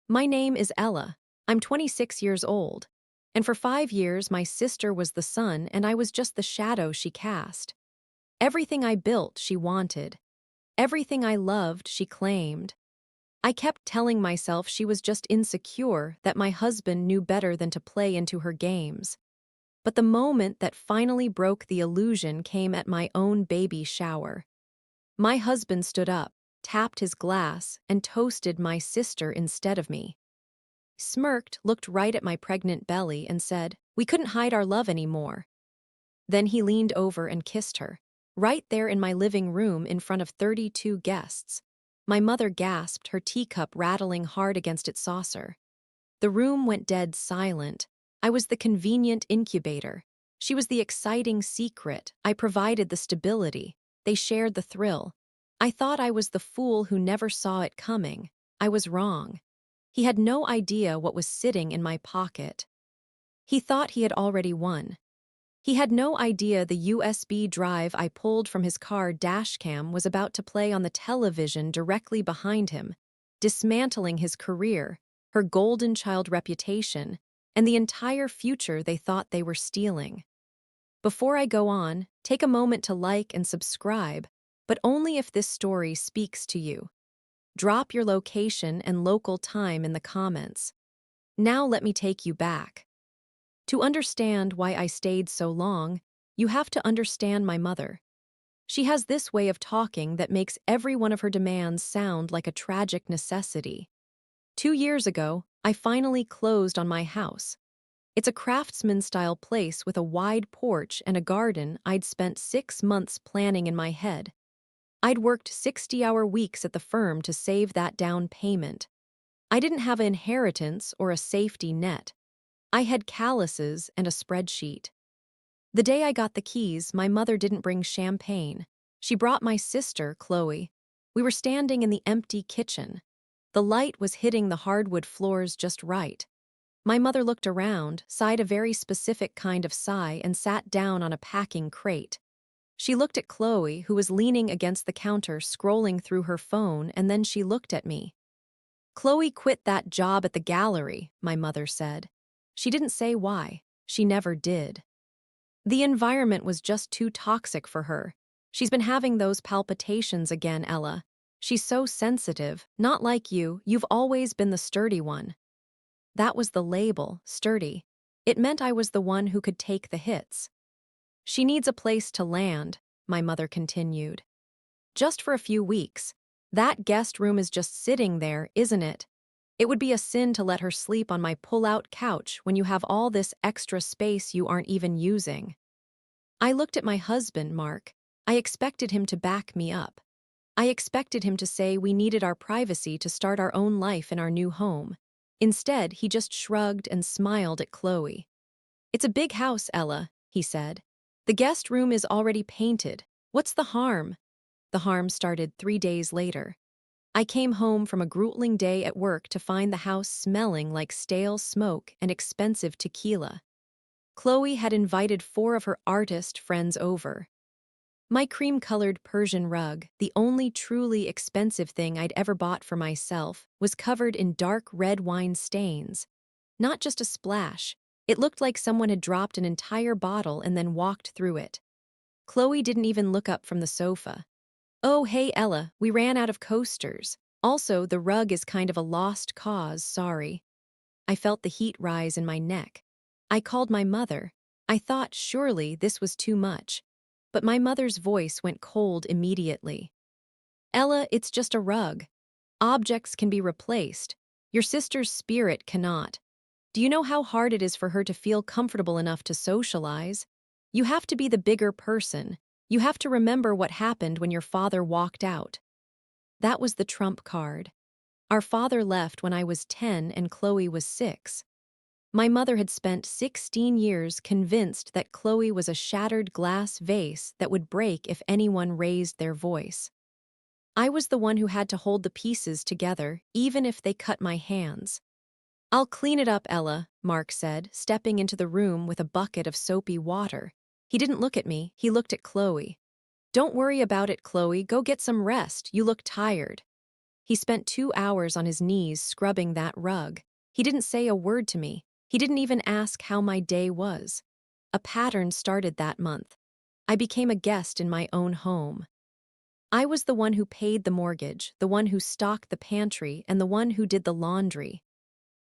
My name is Ella. I'm 26 years old. And for 5 years, my sister was the sun and I was just the shadow she cast. Everything I built, she wanted. Everything I loved, she claimed. I kept telling myself she was just insecure, that my husband knew better than to play into her games. But the moment that finally broke the illusion came at my own baby shower. My husband stood up, tapped his glass, and toasted my sister instead of me. Smirked, looked right at my pregnant belly, and said, "We couldn't hide our love anymore." Then he leaned over and kissed her, right there in my living room in front of 32 guests. My mother gasped, her teacup rattling hard against its saucer. The room went dead silent. I was the convenient incubator. She was the exciting secret. I provided the stability. They shared the thrill. I thought I was the fool who never saw it coming. I was wrong. He had no idea what was sitting in my pocket. He thought he had already won. He had no idea the USB drive I pulled from his car dashcam was about to play on the television directly behind him, dismantling his career, her golden child reputation, and the entire future they thought they were stealing. Before I go on, take a moment to like and subscribe, but only if this story speaks to you. Drop your location and local time in the comments. Now let me take you back. To understand why I stayed so long, you have to understand my mother. She has this way of talking that makes every one of her demands sound like a tragic necessity. 2 years ago, I finally closed on my house. It's a craftsman-style place with a wide porch and a garden I'd spent 6 months planning in my head. I'd worked 60-hour weeks at the firm to save that down payment. I didn't have an inheritance or a safety net. I had calluses and a spreadsheet. The day I got the keys, my mother didn't bring champagne. She brought my sister, Chloe. We were standing in the empty kitchen. The light was hitting the hardwood floors just right. My mother looked around, sighed a very specific kind of sigh, and sat down on a packing crate. She looked at Chloe, who was leaning against the counter scrolling through her phone, and then she looked at me. "Chloe quit that job at the gallery," my mother said. She didn't say why. She never did. The environment was just too toxic for her. She's been having those palpitations again, Ella. She's so sensitive, not like you. You've always been the sturdy one. That was the label, sturdy. It meant I was the one who could take the hits. She needs a place to land, my mother continued. Just for a few weeks. That guest room is just sitting there, isn't it? It would be a sin to let her sleep on my pull-out couch when you have all this extra space you aren't even using. I looked at my husband, Mark. I expected him to back me up. I expected him to say we needed our privacy to start our own life in our new home. Instead, he just shrugged and smiled at Chloe. "It's a big house, Ella," he said. "The guest room is already painted. What's the harm?" The harm started 3 days later. I came home from a grueling day at work to find the house smelling like stale smoke and expensive tequila. Chloe had invited 4 of her artist friends over. My cream-colored Persian rug, the only truly expensive thing I'd ever bought for myself, was covered in dark red wine stains. Not just a splash. It looked like someone had dropped an entire bottle and then walked through it. Chloe didn't even look up from the sofa. "Oh, hey, Ella, we ran out of coasters. Also, the rug is kind of a lost cause, sorry." I felt the heat rise in my neck. I called my mother. I thought surely this was too much. But my mother's voice went cold immediately. "Ella, it's just a rug. Objects can be replaced. Your sister's spirit cannot. Do you know how hard it is for her to feel comfortable enough to socialize? You have to be the bigger person. You have to remember what happened when your father walked out." That was the trump card. Our father left when I was 10 and Chloe was 6. My mother had spent 16 years convinced that Chloe was a shattered glass vase that would break if anyone raised their voice. I was the one who had to hold the pieces together, even if they cut my hands. "I'll clean it up, Ella," Mark said, stepping into the room with a bucket of soapy water. He didn't look at me, he looked at Chloe. "Don't worry about it, Chloe, go get some rest, you look tired." He spent 2 hours on his knees scrubbing that rug. He didn't say a word to me. He didn't even ask how my day was. A pattern started that month. I became a guest in my own home. I was the one who paid the mortgage, the one who stocked the pantry, and the one who did the laundry.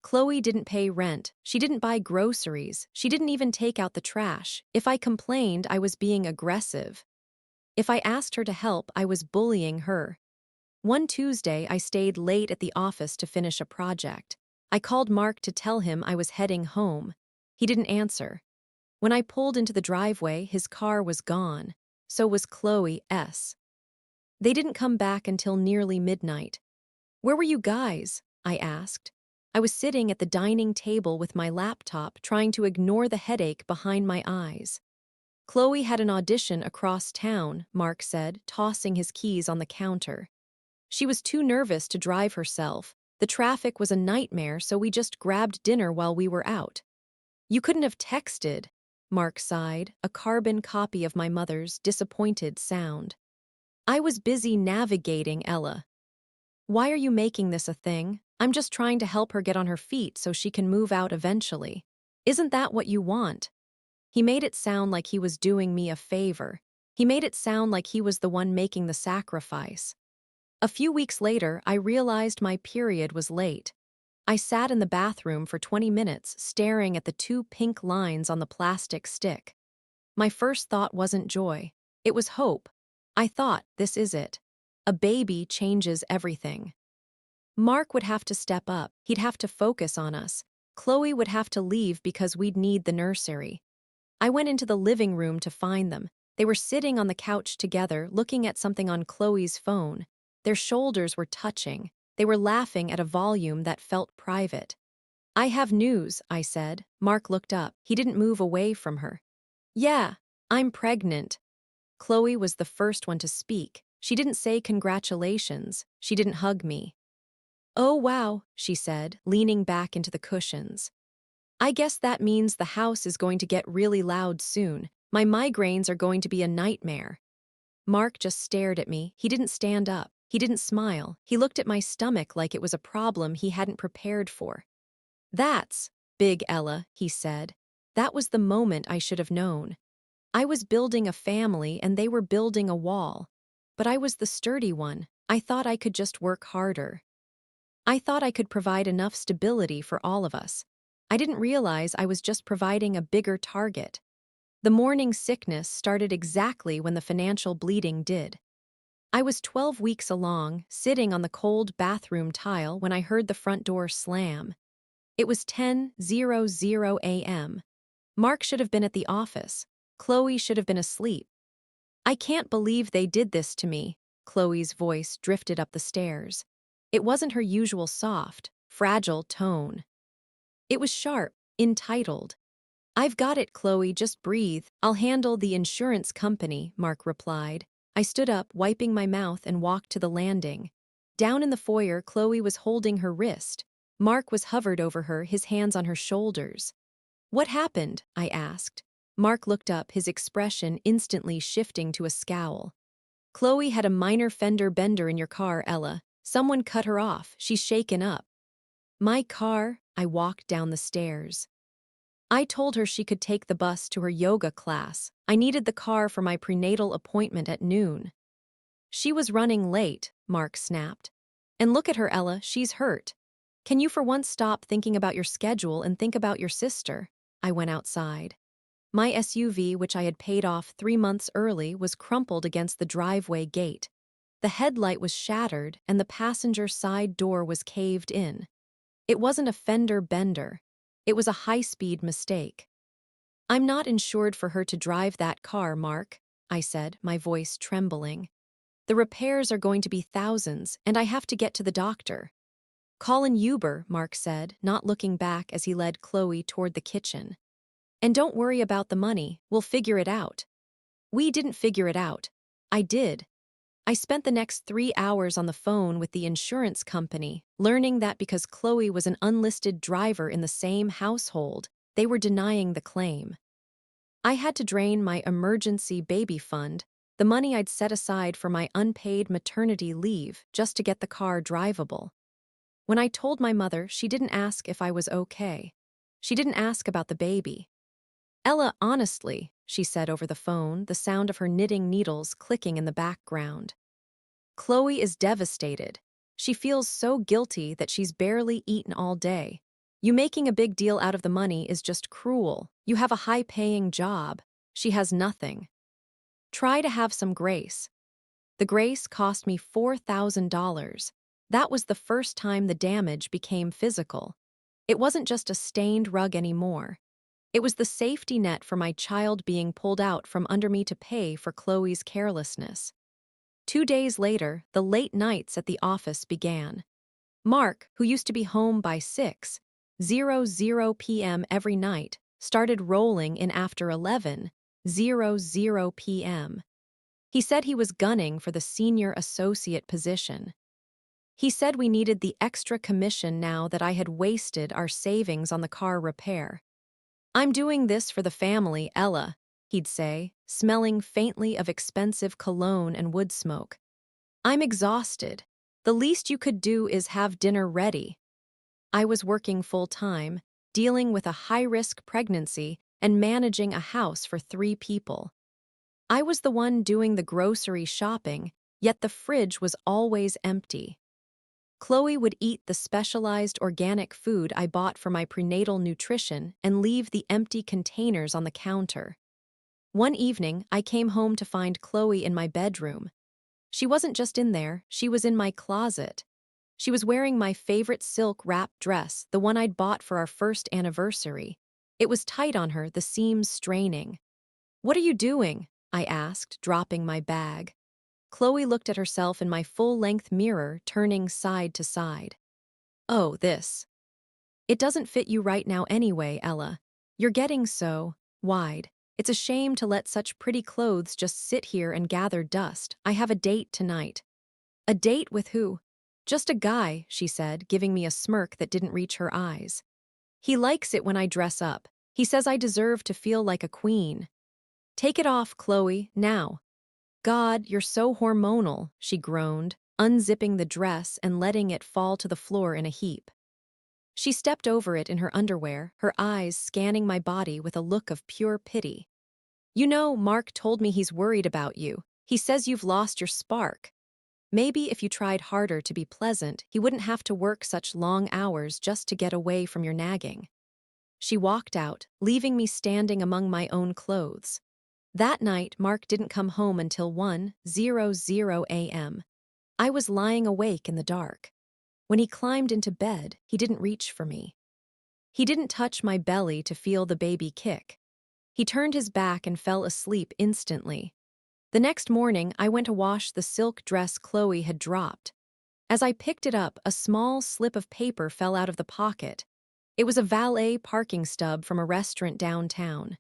Chloe didn't pay rent, she didn't buy groceries, she didn't even take out the trash. If I complained, I was being aggressive. If I asked her to help, I was bullying her. One Tuesday, I stayed late at the office to finish a project. I called Mark to tell him I was heading home. He didn't answer. When I pulled into the driveway, his car was gone. So was Chloe's. They didn't come back until nearly midnight. "Where were you guys?" I asked. I was sitting at the dining table with my laptop, trying to ignore the headache behind my eyes. "Chloe had an audition across town," Mark said, tossing his keys on the counter. "She was too nervous to drive herself. The traffic was a nightmare, so we just grabbed dinner while we were out." "You couldn't have texted," Mark sighed, a carbon copy of my mother's disappointed sound. "I was busy navigating Ella." "Why are you making this a thing? I'm just trying to help her get on her feet so she can move out eventually. Isn't that what you want?" He made it sound like he was doing me a favor. He made it sound like he was the one making the sacrifice. A few weeks later, I realized my period was late. I sat in the bathroom for 20 minutes, staring at the 2 pink lines on the plastic stick. My first thought wasn't joy. It was hope. I thought, this is it. A baby changes everything. Mark would have to step up. He'd have to focus on us. Chloe would have to leave because we'd need the nursery. I went into the living room to find them. They were sitting on the couch together, looking at something on Chloe's phone. Their shoulders were touching. They were laughing at a volume that felt private. "I have news," I said. Mark looked up. He didn't move away from her. "Yeah, I'm pregnant." Chloe was the first one to speak. She didn't say congratulations. She didn't hug me. "Oh wow," she said, leaning back into the cushions. "I guess that means the house is going to get really loud soon. My migraines are going to be a nightmare." Mark just stared at me. He didn't stand up. He didn't smile. He looked at my stomach like it was a problem he hadn't prepared for. "That's big, Ella," he said. That was the moment I should have known. I was building a family and they were building a wall. But I was the sturdy one. I thought I could just work harder. I thought I could provide enough stability for all of us. I didn't realize I was just providing a bigger target. The morning sickness started exactly when the financial bleeding did. I was 12 weeks along, sitting on the cold bathroom tile when I heard the front door slam. It was 10:00 a.m. Mark should have been at the office. Chloe should have been asleep. "I can't believe they did this to me." Chloe's voice drifted up the stairs. It wasn't her usual soft, fragile tone. It was sharp, entitled. "I've got it, Chloe, just breathe. I'll handle the insurance company," Mark replied. I stood up, wiping my mouth, and walked to the landing. Down in the foyer, Chloe was holding her wrist. Mark was hovered over her, his hands on her shoulders. "What happened?" I asked. Mark looked up, his expression instantly shifting to a scowl. "Chloe had a minor fender bender in your car, Ella. Someone cut her off. She's shaken up." "My car?" I walked down the stairs. I told her she could take the bus to her yoga class. I needed the car for my prenatal appointment at noon. "She was running late," Mark snapped. "And look at her, Ella, she's hurt. Can you for once stop thinking about your schedule and think about your sister?" I went outside. My SUV, which I had paid off 3 months early, was crumpled against the driveway gate. The headlight was shattered and the passenger side door was caved in. It wasn't a fender bender. It was a high-speed mistake. "I'm not insured for her to drive that car, Mark," I said, my voice trembling. "The repairs are going to be thousands, and I have to get to the doctor." "Call an Uber," Mark said, not looking back as he led Chloe toward the kitchen. "And don't worry about the money, we'll figure it out." We didn't figure it out. I did. I spent the next 3 hours on the phone with the insurance company, learning that because Chloe was an unlisted driver in the same household, they were denying the claim. I had to drain my emergency baby fund. the money I'd set aside for my unpaid maternity leave just to get the car drivable. When I told my mother, she didn't ask if I was okay. She didn't ask about the baby. Ella, honestly, she said over the phone, the sound of her knitting needles clicking in the background. Chloe is devastated. She feels so guilty that she's barely eaten all day. You making a big deal out of the money is just cruel. You have a high-paying job. She has nothing. Try to have some grace. The grace cost me $4,000. That was the first time the damage became physical. It wasn't just a stained rug anymore. It was the safety net for my child being pulled out from under me to pay for Chloe's carelessness. 2 days later, the late nights at the office began. Mark, who used to be home by 6:00 p.m. every night, started rolling in after 11:00 p.m. He said he was gunning for the senior associate position. He said we needed the extra commission now that I had wasted our savings on the car repair. "I'm doing this for the family, Ella," he'd say, smelling faintly of expensive cologne and wood smoke. "I'm exhausted. The least you could do is have dinner ready." I was working full-time, dealing with a high-risk pregnancy and managing a house for 3 people. I was the one doing the grocery shopping, yet the fridge was always empty. Chloe would eat the specialized organic food I bought for my prenatal nutrition and leave the empty containers on the counter. One evening, I came home to find Chloe in my bedroom. She wasn't just in there, she was in my closet. She was wearing my favorite silk wrap dress, the one I'd bought for our first anniversary. It was tight on her, the seams straining. "What are you doing?" I asked, dropping my bag. Chloe looked at herself in my full-length mirror, turning side to side. "Oh, this. It doesn't fit you right now anyway, Ella. You're getting so wide. It's a shame to let such pretty clothes just sit here and gather dust. I have a date tonight." "A date with who?" "Just a guy," she said, giving me a smirk that didn't reach her eyes. "He likes it when I dress up. He says I deserve to feel like a queen." "Take it off, Chloe, now." "God, you're so hormonal," she groaned, unzipping the dress and letting it fall to the floor in a heap. She stepped over it in her underwear, her eyes scanning my body with a look of pure pity. "You know, Mark told me he's worried about you. He says you've lost your spark. Maybe if you tried harder to be pleasant, he wouldn't have to work such long hours just to get away from your nagging." She walked out, leaving me standing among my own clothes. That night, Mark didn't come home until 1:00 a.m. I was lying awake in the dark. When he climbed into bed, he didn't reach for me. He didn't touch my belly to feel the baby kick. He turned his back and fell asleep instantly. The next morning, I went to wash the silk dress Chloe had dropped. As I picked it up, a small slip of paper fell out of the pocket. It was a valet parking stub from a restaurant downtown.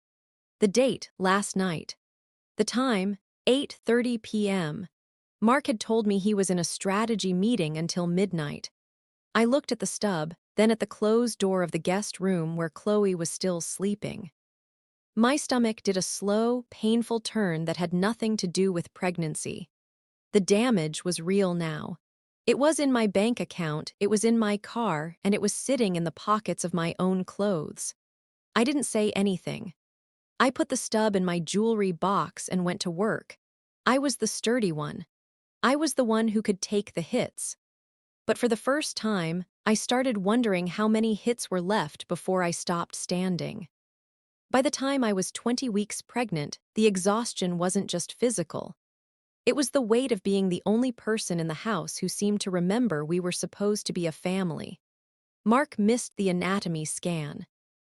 The date, last night. The time, 8:30 p.m. Mark had told me he was in a strategy meeting until midnight. I looked at the stub, then at the closed door of the guest room where Chloe was still sleeping. My stomach did a slow, painful turn that had nothing to do with pregnancy. The damage was real now. It was in my bank account, it was in my car, and it was sitting in the pockets of my own clothes. I didn't say anything. I put the stub in my jewelry box and went to work. I was the sturdy one. I was the one who could take the hits. But for the first time, I started wondering how many hits were left before I stopped standing. By the time I was 20 weeks pregnant, the exhaustion wasn't just physical. It was the weight of being the only person in the house who seemed to remember we were supposed to be a family. Mark missed the anatomy scan.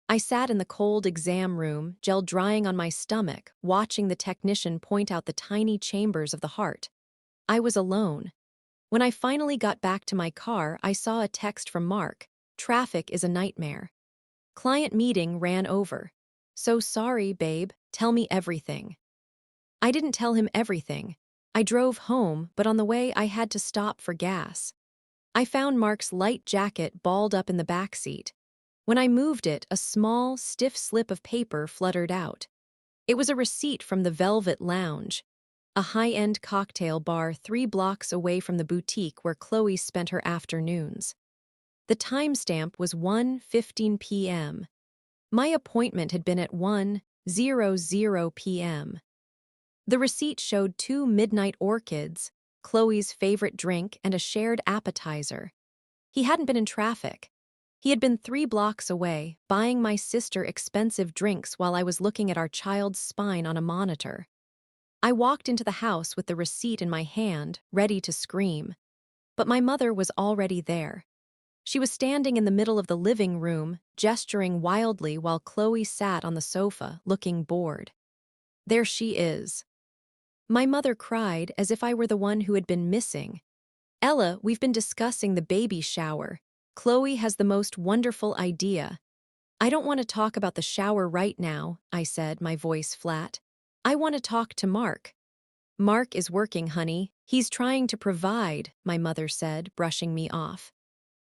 I sat in the cold exam room, gel drying on my stomach, watching the technician point out the tiny chambers of the heart. I was alone. When I finally got back to my car, I saw a text from Mark. "Traffic is a nightmare. Client meeting ran over. So sorry, babe, tell me everything." I didn't tell him everything. I drove home, but on the way I had to stop for gas. I found Mark's light jacket balled up in the back seat. When I moved it, a small, stiff slip of paper fluttered out. It was a receipt from the Velvet Lounge. a high-end cocktail bar 3 blocks away from the boutique where Chloe spent her afternoons. The timestamp was 1:15 p.m. My appointment had been at 1:00 p.m. The receipt showed 2 midnight orchids, Chloe's favorite drink, and a shared appetizer. He hadn't been in traffic. He had been 3 blocks away, buying my sister expensive drinks while I was looking at our child's spine on a monitor. I walked into the house with the receipt in my hand, ready to scream. But my mother was already there. She was standing in the middle of the living room, gesturing wildly while Chloe sat on the sofa, looking bored. "There she is." My mother cried as if I were the one who had been missing. "Ella, we've been discussing the baby shower. Chloe has the most wonderful idea." "I don't want to talk about the shower right now," I said, my voice flat. "I want to talk to Mark." "Mark is working, honey. He's trying to provide," my mother said, brushing me off.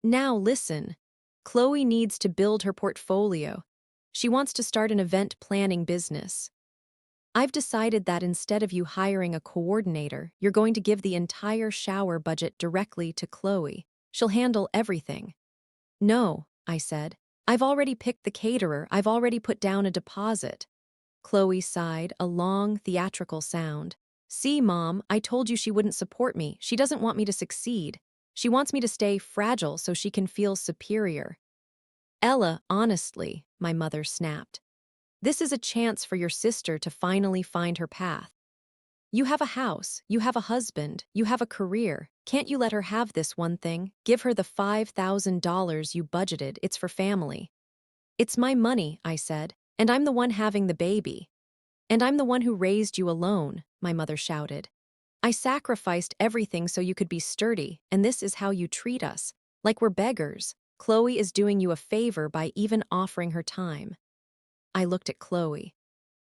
"Now listen. Chloe needs to build her portfolio. She wants to start an event planning business. I've decided that instead of you hiring a coordinator, you're going to give the entire shower budget directly to Chloe. She'll handle everything." "No," I said. "I've already picked the caterer. I've already put down a deposit." Chloe sighed, a long, theatrical sound. "See, Mom, I told you she wouldn't support me. She doesn't want me to succeed. She wants me to stay fragile so she can feel superior." "Ella, honestly," my mother snapped. "This is a chance for your sister to finally find her path. You have a house, you have a husband, you have a career. Can't you let her have this one thing? Give her the $5,000 you budgeted. It's for family." "It's my money," I said, "and I'm the one having the baby." "And I'm the one who raised you alone," my mother shouted. "I sacrificed everything so you could be sturdy, and this is how you treat us, like we're beggars. Chloe is doing you a favor by even offering her time." I looked at Chloe.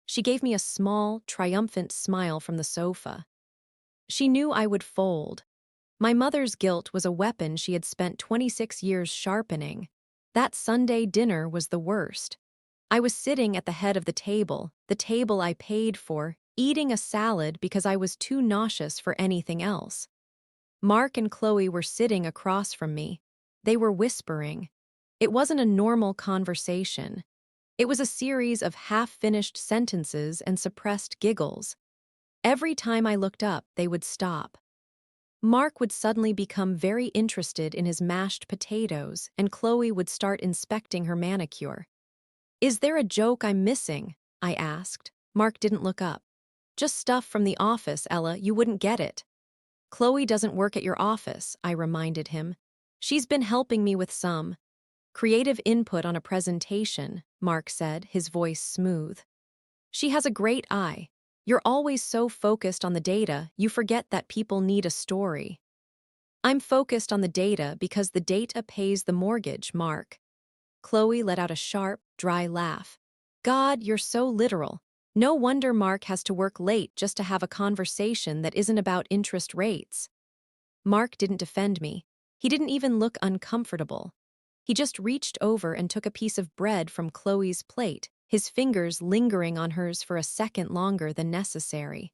She gave me a small, triumphant smile from the sofa. She knew I would fold. My mother's guilt was a weapon she had spent 26 years sharpening. That Sunday dinner was the worst. I was sitting at the head of the table I paid for, eating a salad because I was too nauseous for anything else. Mark and Chloe were sitting across from me. They were whispering. It wasn't a normal conversation. It was a series of half-finished sentences and suppressed giggles. Every time I looked up, they would stop. Mark would suddenly become very interested in his mashed potatoes, and Chloe would start inspecting her manicure. "Is there a joke I'm missing?" I asked. Mark didn't look up. "Just stuff from the office, Ella, you wouldn't get it." "Chloe doesn't work at your office," I reminded him. "She's been helping me with some creative input on a presentation," Mark said, his voice smooth. "She has a great eye. You're always so focused on the data, you forget that people need a story." "I'm focused on the data because the data pays the mortgage, Mark." Chloe let out a sharp, dry laugh. "God, you're so literal. No wonder Mark has to work late just to have a conversation that isn't about interest rates." Mark didn't defend me. He didn't even look uncomfortable. He just reached over and took a piece of bread from Chloe's plate, his fingers lingering on hers for a second longer than necessary.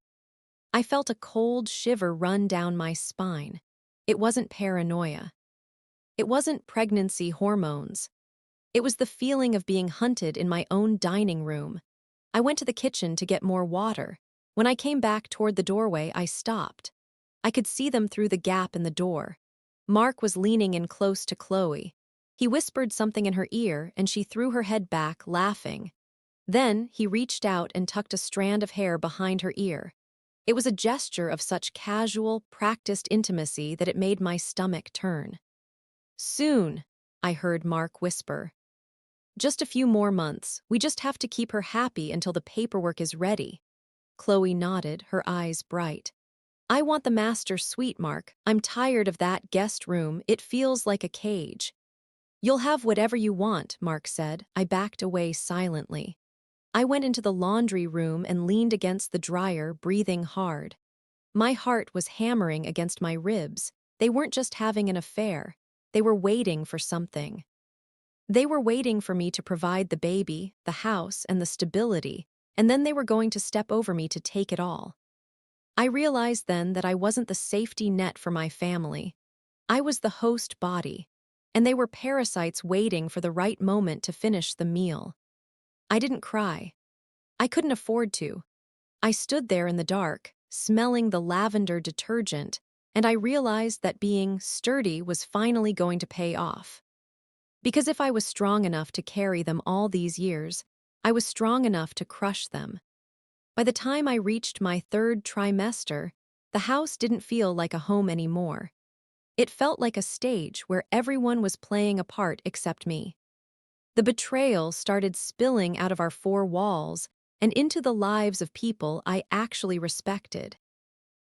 I felt a cold shiver run down my spine. It wasn't paranoia. It wasn't pregnancy hormones. It was the feeling of being hunted in my own dining room. I went to the kitchen to get more water. When I came back toward the doorway, I stopped. I could see them through the gap in the door. Mark was leaning in close to Chloe. He whispered something in her ear, and she threw her head back, laughing. Then he reached out and tucked a strand of hair behind her ear. It was a gesture of such casual, practiced intimacy that it made my stomach turn. "Soon," I heard Mark whisper. "Just a few more months. We just have to keep her happy until the paperwork is ready." Chloe nodded, her eyes bright. "I want the master suite, Mark. I'm tired of that guest room. It feels like a cage." "You'll have whatever you want," Mark said. I backed away silently. I went into the laundry room and leaned against the dryer, breathing hard. My heart was hammering against my ribs. They weren't just having an affair. They were waiting for something. They were waiting for me to provide the baby, the house, and the stability, and then they were going to step over me to take it all. I realized then that I wasn't the safety net for my family. I was the host body, and they were parasites waiting for the right moment to finish the meal. I didn't cry. I couldn't afford to. I stood there in the dark, smelling the lavender detergent, and I realized that being sturdy was finally going to pay off. Because if I was strong enough to carry them all these years, I was strong enough to crush them. By the time I reached my third trimester, the house didn't feel like a home anymore. It felt like a stage where everyone was playing a part except me. The betrayal started spilling out of our four walls and into the lives of people I actually respected.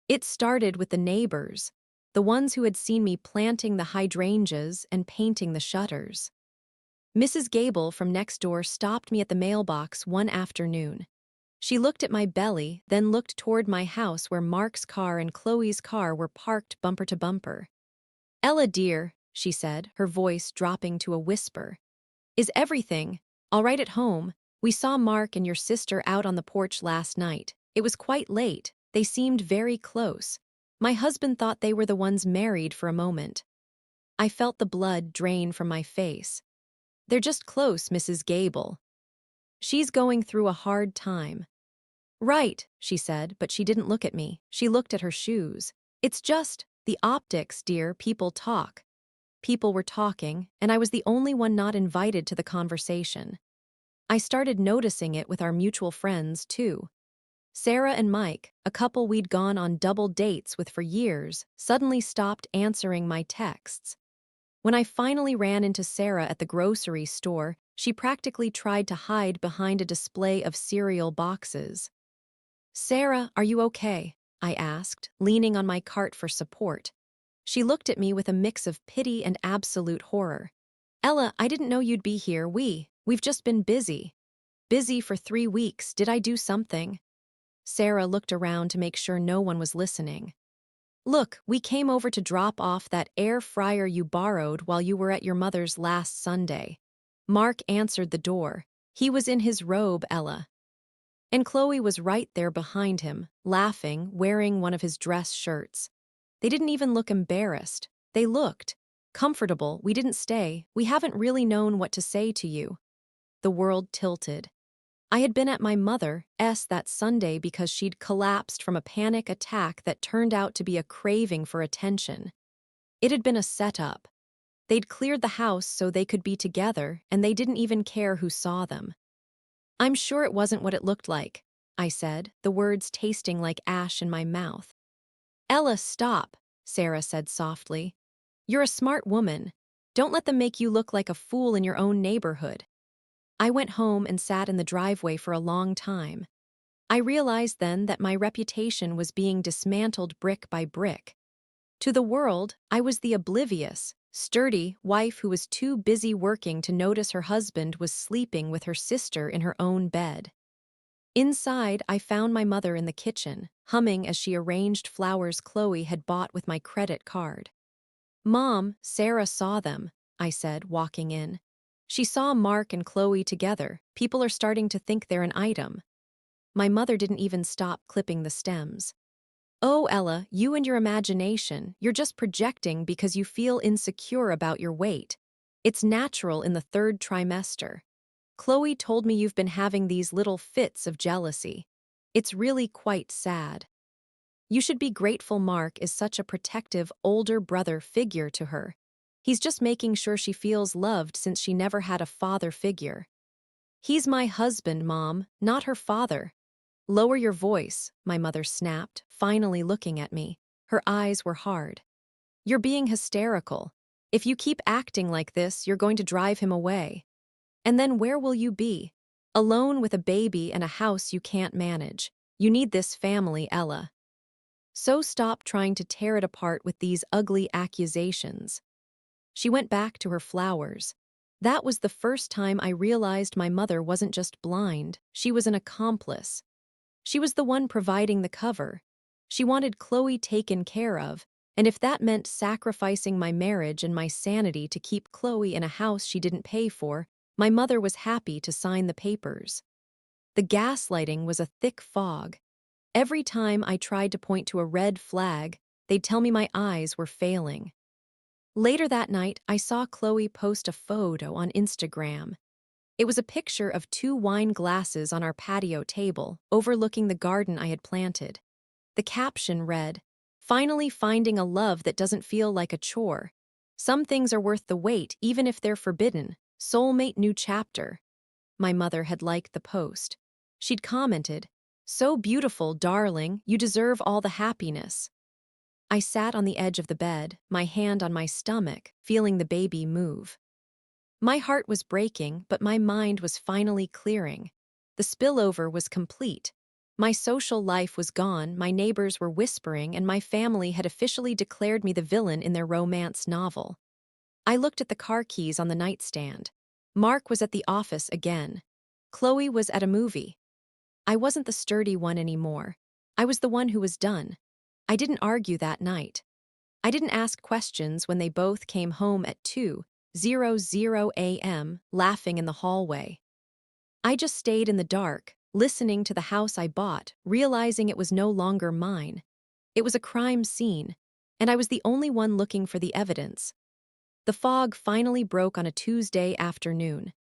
It started with the neighbors, the ones who had seen me planting the hydrangeas and painting the shutters. Mrs. Gable from next door stopped me at the mailbox one afternoon. She looked at my belly, then looked toward my house where Mark's car and Chloe's car were parked bumper to bumper. "Ella dear," she said, her voice dropping to a whisper, "is everything all right at home? We saw Mark and your sister out on the porch last night. It was quite late. They seemed very close. My husband thought they were the ones married for a moment." I felt the blood drain from my face. "They're just close, Mrs. Gable. She's going through a hard time." "Right," she said, but she didn't look at me. She looked at her shoes. "It's just the optics, dear. People talk." People were talking, and I was the only one not invited to the conversation. I started noticing it with our mutual friends, too. Sarah and Mike, a couple we'd gone on double dates with for years, suddenly stopped answering my texts. When I finally ran into Sarah at the grocery store, she practically tried to hide behind a display of cereal boxes. "Sarah, are you okay?" I asked, leaning on my cart for support. She looked at me with a mix of pity and absolute horror. "Ella, I didn't know you'd be here. We've just been busy." "Busy for 3 weeks. Did I do something?" Sarah looked around to make sure no one was listening. "Look, we came over to drop off that air fryer you borrowed while you were at your mother's last Sunday." Mark answered the door. He was in his robe, Ella. And Chloe was right there behind him, laughing, wearing one of his dress shirts. They didn't even look embarrassed. They looked comfortable. "We didn't stay. We haven't really known what to say to you." The world tilted. I had been at my mother's that Sunday because she'd collapsed from a panic attack that turned out to be a craving for attention. It had been a setup. They'd cleared the house so they could be together, and they didn't even care who saw them. "I'm sure it wasn't what it looked like," I said, the words tasting like ash in my mouth. "Ella, stop," Sarah said softly. "You're a smart woman. Don't let them make you look like a fool in your own neighborhood." I went home and sat in the driveway for a long time. I realized then that my reputation was being dismantled brick by brick. To the world, I was the oblivious, sturdy wife who was too busy working to notice her husband was sleeping with her sister in her own bed. Inside, I found my mother in the kitchen, humming as she arranged flowers Chloe had bought with my credit card. "Mom, Sarah saw them," I said, walking in. "She saw Mark and Chloe together. People are starting to think they're an item." My mother didn't even stop clipping the stems. "Oh, Ella, you and your imagination, you're just projecting because you feel insecure about your weight. It's natural in the third trimester. Chloe told me you've been having these little fits of jealousy. It's really quite sad. You should be grateful Mark is such a protective older brother figure to her. He's just making sure she feels loved since she never had a father figure." "He's my husband, Mom, not her father." "Lower your voice," my mother snapped, finally looking at me. Her eyes were hard. "You're being hysterical. If you keep acting like this, you're going to drive him away. And then where will you be? Alone with a baby and a house you can't manage. You need this family, Ella. So stop trying to tear it apart with these ugly accusations." She went back to her flowers. That was the first time I realized my mother wasn't just blind, she was an accomplice. She was the one providing the cover. She wanted Chloe taken care of, and if that meant sacrificing my marriage and my sanity to keep Chloe in a house she didn't pay for, my mother was happy to sign the papers. The gaslighting was a thick fog. Every time I tried to point to a red flag, they'd tell me my eyes were failing. Later that night, I saw Chloe post a photo on Instagram. It was a picture of 2 wine glasses on our patio table, overlooking the garden I had planted. The caption read, "Finally finding a love that doesn't feel like a chore. Some things are worth the wait, even if they're forbidden. Soulmate new chapter." My mother had liked the post. She'd commented, "So beautiful, darling, you deserve all the happiness." I sat on the edge of the bed, my hand on my stomach, feeling the baby move. My heart was breaking, but my mind was finally clearing. The spillover was complete. My social life was gone, my neighbors were whispering, and my family had officially declared me the villain in their romance novel. I looked at the car keys on the nightstand. Mark was at the office again. Chloe was at a movie. I wasn't the sturdy one anymore. I was the one who was done. I didn't argue that night. I didn't ask questions when they both came home at 2:00 a.m., laughing in the hallway. I just stayed in the dark, listening to the house I bought, realizing it was no longer mine. It was a crime scene, and I was the only one looking for the evidence. The fog finally broke on a Tuesday afternoon.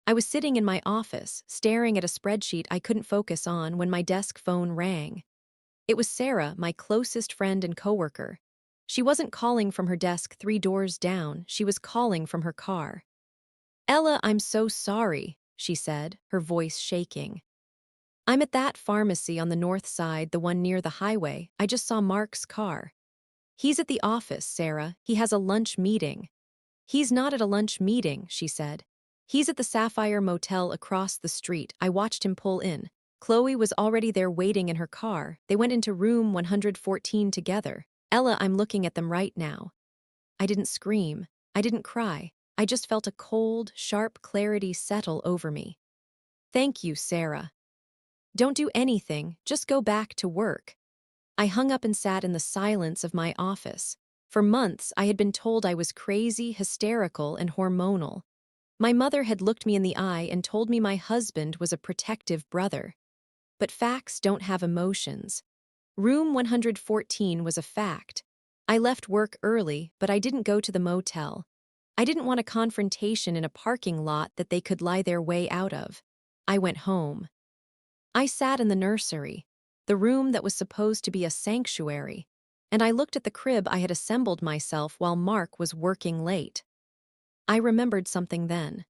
I was sitting in my office, staring at a spreadsheet I couldn't focus on when my desk phone rang. It was Sarah, my closest friend and coworker. She wasn't calling from her desk 3 doors down, she was calling from her car. "Ella, I'm so sorry," she said, her voice shaking. "I'm at that pharmacy on the north side, the one near the highway. I just saw Mark's car." "He's at the office, Sarah. He has a lunch meeting." "He's not at a lunch meeting," she said. "He's at the Sapphire Motel across the street. I watched him pull in. Chloe was already there waiting in her car. They went into room 114 together. Ella, I'm looking at them right now." I didn't scream. I didn't cry. I just felt a cold, sharp clarity settle over me. "Thank you, Sarah. Don't do anything, just go back to work." I hung up and sat in the silence of my office. For months, I had been told I was crazy, hysterical, and hormonal. My mother had looked me in the eye and told me my husband was a protective brother. But facts don't have emotions. Room 114 was a fact. I left work early, but I didn't go to the motel. I didn't want a confrontation in a parking lot that they could lie their way out of. I went home. I sat in the nursery, the room that was supposed to be a sanctuary, and I looked at the crib I had assembled myself while Mark was working late. I remembered something then.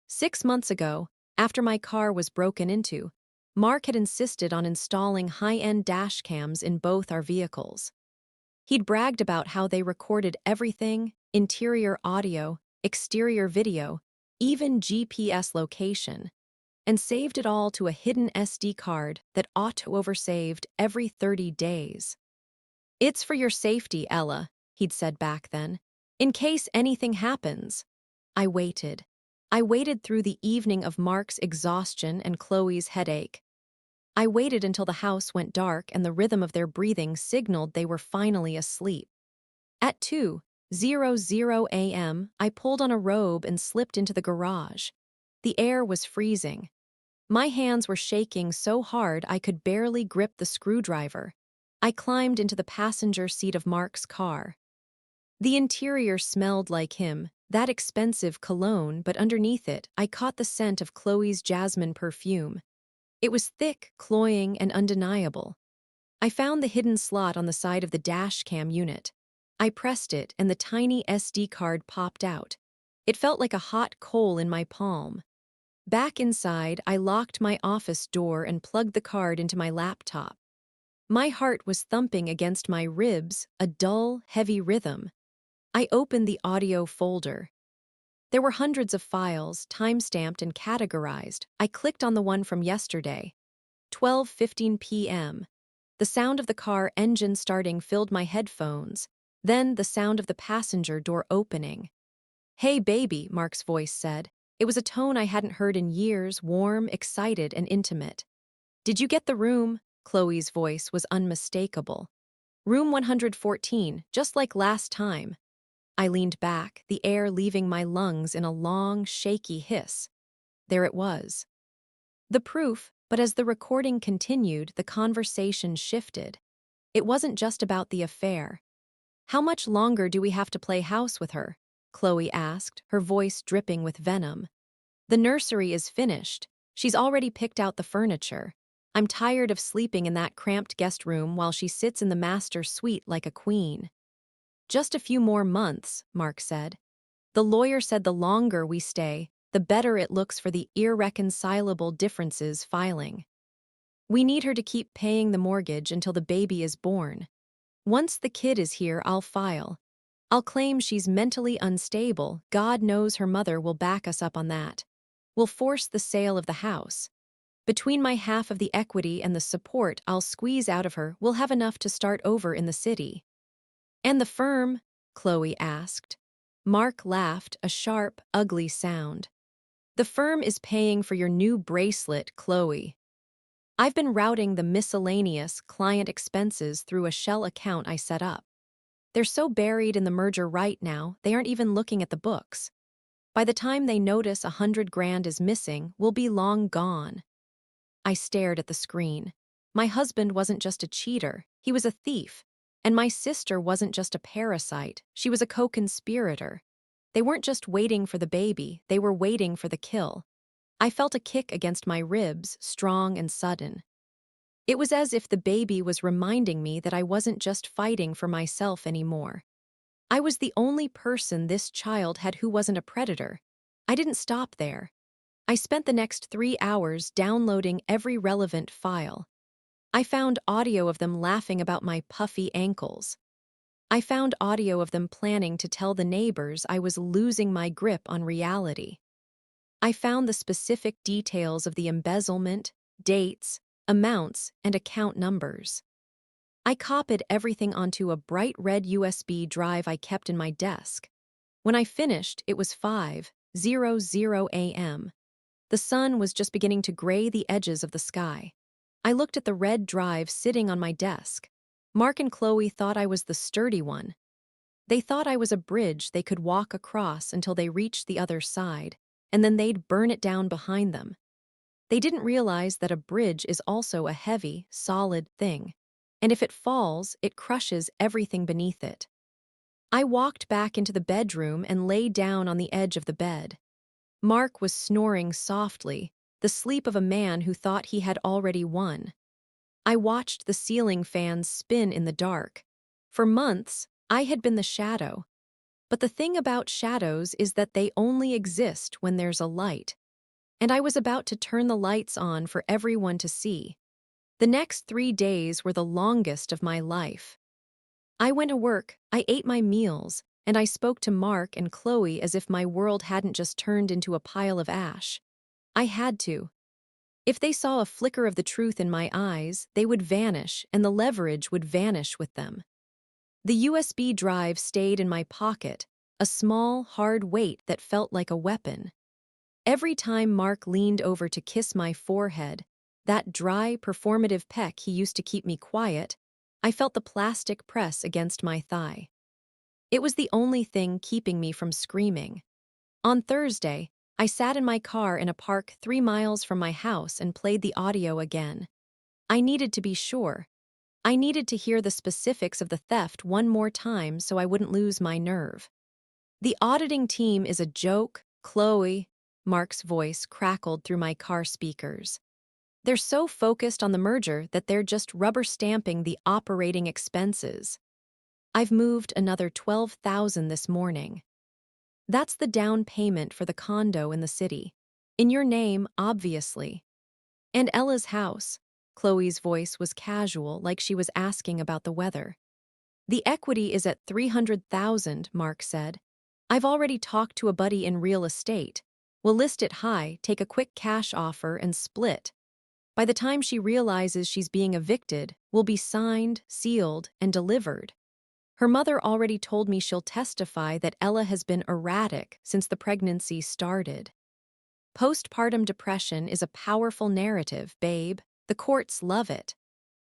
6 months ago, after my car was broken into, Mark had insisted on installing high-end dash cams in both our vehicles. He'd bragged about how they recorded everything: interior audio, exterior video, even GPS location, and saved it all to a hidden SD card that auto-oversaved every 30 days. "It's for your safety, Ella," he'd said back then, "in case anything happens." I waited. I waited through the evening of Mark's exhaustion and Chloe's headache. I waited until the house went dark and the rhythm of their breathing signaled they were finally asleep. At 2:00 a.m., I pulled on a robe and slipped into the garage. The air was freezing. My hands were shaking so hard I could barely grip the screwdriver. I climbed into the passenger seat of Mark's car. The interior smelled like him, that expensive cologne, but underneath it, I caught the scent of Chloe's jasmine perfume. It was thick, cloying, and undeniable. I found the hidden slot on the side of the dash cam unit. I pressed it, and the tiny SD card popped out. It felt like a hot coal in my palm. Back inside, I locked my office door and plugged the card into my laptop. My heart was thumping against my ribs, a dull, heavy rhythm. I opened the audio folder. There were hundreds of files, time-stamped and categorized. I clicked on the one from yesterday. 12:15 p.m. The sound of the car engine starting filled my headphones. Then the sound of the passenger door opening. "Hey, baby," Mark's voice said. It was a tone I hadn't heard in years, warm, excited, and intimate. "Did you get the room?" Chloe's voice was unmistakable. "Room 114, just like last time." I leaned back, the air leaving my lungs in a long, shaky hiss. There it was. The proof, But as the recording continued, the conversation shifted. It wasn't just about the affair. "How much longer do we have to play house with her?" Chloe asked, her voice dripping with venom. "The nursery is finished. She's already picked out the furniture. I'm tired of sleeping in that cramped guest room while she sits in the master suite like a queen." "Just a few more months," Mark said. "The lawyer said the longer we stay, the better it looks for the irreconcilable differences filing. We need her to keep paying the mortgage until the baby is born. Once the kid is here, I'll file. I'll claim she's mentally unstable. God knows her mother will back us up on that. We'll force the sale of the house. Between my half of the equity and the support I'll squeeze out of her, we'll have enough to start over in the city." "And the firm?" Chloe asked. Mark laughed, a sharp, ugly sound. "The firm is paying for your new bracelet, Chloe. I've been routing the miscellaneous client expenses through a shell account I set up. They're so buried in the merger right now, they aren't even looking at the books. By the time they notice 100 grand is missing, we'll be long gone." I stared at the screen. My husband wasn't just a cheater, he was a thief. And my sister wasn't just a parasite, she was a co-conspirator. They weren't just waiting for the baby, they were waiting for the kill. I felt a kick against my ribs, strong and sudden. It was as if the baby was reminding me that I wasn't just fighting for myself anymore. I was the only person this child had who wasn't a predator. I didn't stop there. I spent the next 3 hours downloading every relevant file. I found audio of them laughing about my puffy ankles. I found audio of them planning to tell the neighbors I was losing my grip on reality. I found the specific details of the embezzlement, dates, amounts, and account numbers. I copied everything onto a bright red USB drive I kept in my desk. When I finished, it was 5:00 a.m. The sun was just beginning to gray the edges of the sky. I looked at the red drive sitting on my desk. Mark and Chloe thought I was the sturdy one. They thought I was a bridge they could walk across until they reached the other side, and then they'd burn it down behind them. They didn't realize that a bridge is also a heavy, solid thing, and if it falls, it crushes everything beneath it. I walked back into the bedroom and lay down on the edge of the bed. Mark was snoring softly, the sleep of a man who thought he had already won. I watched the ceiling fans spin in the dark. For months, I had been the shadow. But the thing about shadows is that they only exist when there's a light. And I was about to turn the lights on for everyone to see. The next 3 days were the longest of my life. I went to work, I ate my meals, and I spoke to Mark and Chloe as if my world hadn't just turned into a pile of ash. I had to. If they saw a flicker of the truth in my eyes, they would vanish, and the leverage would vanish with them. The USB drive stayed in my pocket, a small, hard weight that felt like a weapon. Every time Mark leaned over to kiss my forehead, that dry, performative peck he used to keep me quiet, I felt the plastic press against my thigh. It was the only thing keeping me from screaming. On Thursday, I sat in my car in a park 3 miles from my house and played the audio again. I needed to be sure. I needed to hear the specifics of the theft one more time so I wouldn't lose my nerve. "The auditing team is a joke, Chloe," Mark's voice crackled through my car speakers. "They're so focused on the merger that they're just rubber stamping the operating expenses. I've moved another $12,000 this morning. That's the down payment for the condo in the city. In your name, obviously. And Ella's house." Chloe's voice was casual, like she was asking about the weather. "The equity is at 300,000, Mark said. I've already talked to a buddy in real estate. We'll list it high, take a quick cash offer, and split. By the time she realizes she's being evicted, we'll be signed, sealed, and delivered. Her mother already told me she'll testify that Ella has been erratic since the pregnancy started. Postpartum depression is a powerful narrative, babe. The courts love it."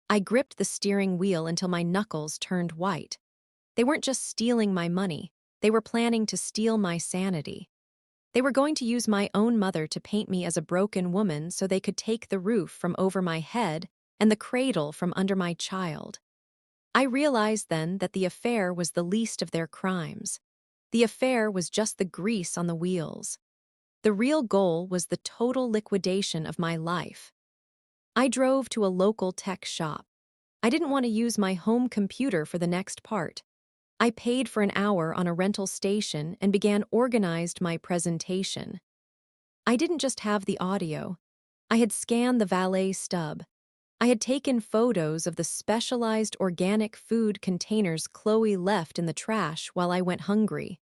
I gripped the steering wheel until my knuckles turned white. They weren't just stealing my money, they were planning to steal my sanity. They were going to use my own mother to paint me as a broken woman so they could take the roof from over my head and the cradle from under my child. I realized then that the affair was the least of their crimes. The affair was just the grease on the wheels. The real goal was the total liquidation of my life. I drove to a local tech shop. I didn't want to use my home computer for the next part. I paid for an hour on a rental station and began organized my presentation. I didn't just have the audio. I had scanned the valet stub. I had taken photos of the specialized organic food containers Chloe left in the trash while I went hungry.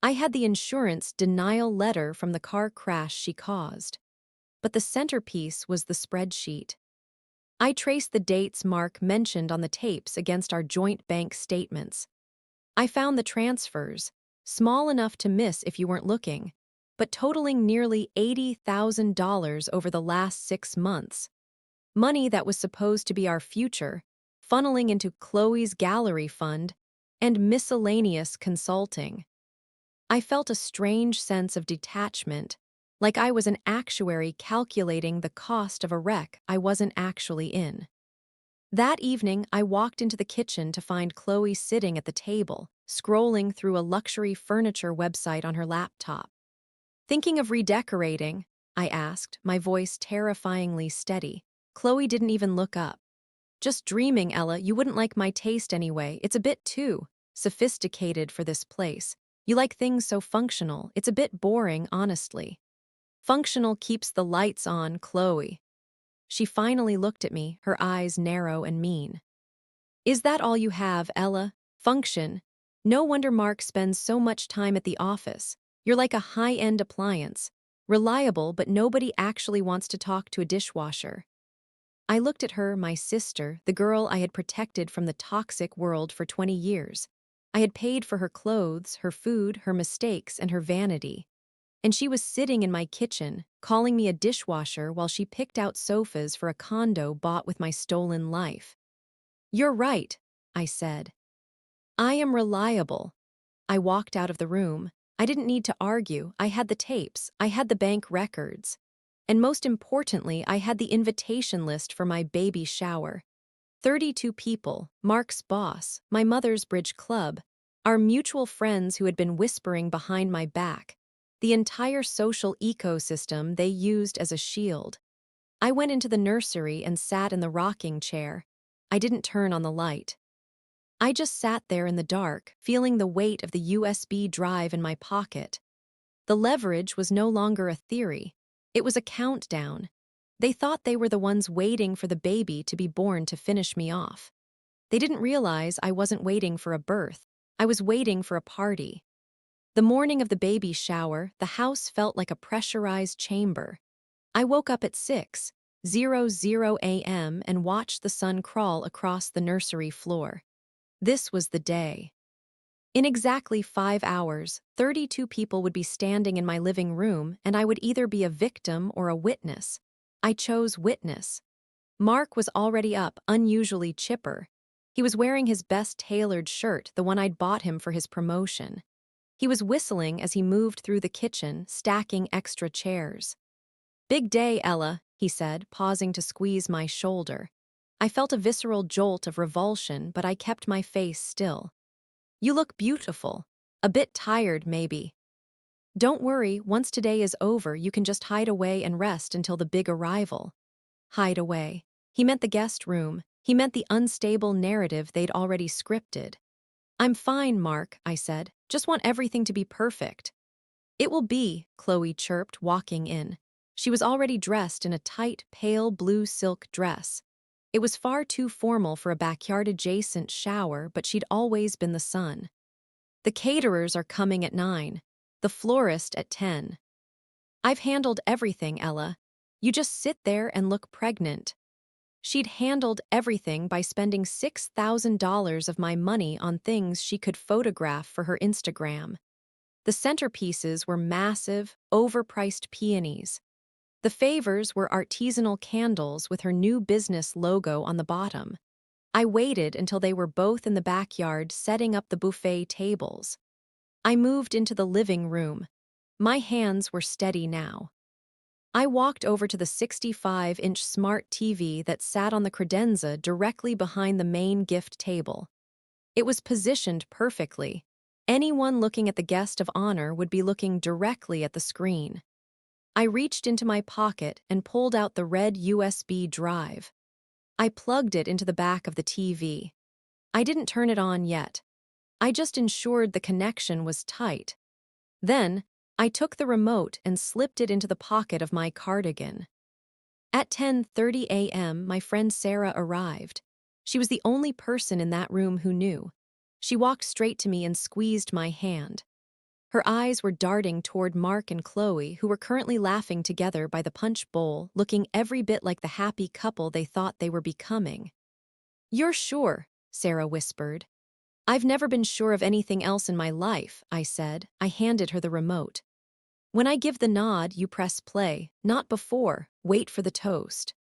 I had the insurance denial letter from the car crash she caused. But the centerpiece was the spreadsheet. I traced the dates Mark mentioned on the tapes against our joint bank statements. I found the transfers, small enough to miss if you weren't looking, but totaling nearly $80,000 over the last 6 months. Money that was supposed to be our future, funneling into Chloe's gallery fund and miscellaneous consulting. I felt a strange sense of detachment, like I was an actuary calculating the cost of a wreck I wasn't actually in. That evening, I walked into the kitchen to find Chloe sitting at the table, scrolling through a luxury furniture website on her laptop. "Thinking of redecorating?" I asked, my voice terrifyingly steady. Chloe didn't even look up. "Just dreaming, Ella. You wouldn't like my taste anyway. It's a bit too sophisticated for this place. You like things so functional. It's a bit boring, honestly." "Functional keeps the lights on, Chloe." She finally looked at me, her eyes narrow and mean. "Is that all you have, Ella? Function? No wonder Mark spends so much time at the office. You're like a high-end appliance. Reliable, but nobody actually wants to talk to a dishwasher." I looked at her, my sister, the girl I had protected from the toxic world for 20 years. I had paid for her clothes, her food, her mistakes, and her vanity. And she was sitting in my kitchen, calling me a dishwasher while she picked out sofas for a condo bought with my stolen life. "You're right," I said. "I am reliable." I walked out of the room. I didn't need to argue. I had the tapes. I had the bank records. And most importantly, I had the invitation list for my baby shower. 32 people, Mark's boss, my mother's bridge club, our mutual friends who had been whispering behind my back, the entire social ecosystem they used as a shield. I went into the nursery and sat in the rocking chair. I didn't turn on the light. I just sat there in the dark, feeling the weight of the USB drive in my pocket. The leverage was no longer a theory. It was a countdown. They thought they were the ones waiting for the baby to be born to finish me off. They didn't realize I wasn't waiting for a birth. I was waiting for a party. The morning of the baby shower, the house felt like a pressurized chamber. I woke up at 6:00 a.m. and watched the sun crawl across the nursery floor. This was the day. In exactly 5 hours, 32 people would be standing in my living room, and I would either be a victim or a witness. I chose witness. Mark was already up, unusually chipper. He was wearing his best tailored shirt, the one I'd bought him for his promotion. He was whistling as he moved through the kitchen, stacking extra chairs. "Big day, Ella," he said, pausing to squeeze my shoulder. I felt a visceral jolt of revulsion, but I kept my face still. "You look beautiful. A bit tired, maybe." "Don't worry, once today is over, you can just hide away and rest until the big arrival." Hide away. He meant the guest room. He meant the unstable narrative they'd already scripted. "I'm fine, Mark," I said. "Just want everything to be perfect." "It will be," Chloe chirped, walking in. She was already dressed in a tight, pale blue silk dress. It was far too formal for a backyard-adjacent shower, but she'd always been the sun. "The caterers are coming at 9. The florist at 10. I've handled everything, Ella. You just sit there and look pregnant." She'd handled everything by spending $6,000 of my money on things she could photograph for her Instagram. The centerpieces were massive, overpriced peonies. The favors were artisanal candles with her new business logo on the bottom. I waited until they were both in the backyard setting up the buffet tables. I moved into the living room. My hands were steady now. I walked over to the 65-inch smart TV that sat on the credenza directly behind the main gift table. It was positioned perfectly. Anyone looking at the guest of honor would be looking directly at the screen. I reached into my pocket and pulled out the red USB drive. I plugged it into the back of the TV. I didn't turn it on yet. I just ensured the connection was tight. Then, I took the remote and slipped it into the pocket of my cardigan. At 10:30 a.m., my friend Sarah arrived. She was the only person in that room who knew. She walked straight to me and squeezed my hand. Her eyes were darting toward Mark and Chloe, who were currently laughing together by the punch bowl, looking every bit like the happy couple they thought they were becoming. "You're sure?" Sarah whispered. "I've never been sure of anything else in my life," I said. I handed her the remote. "When I give the nod, you press play, not before. Wait for the toast."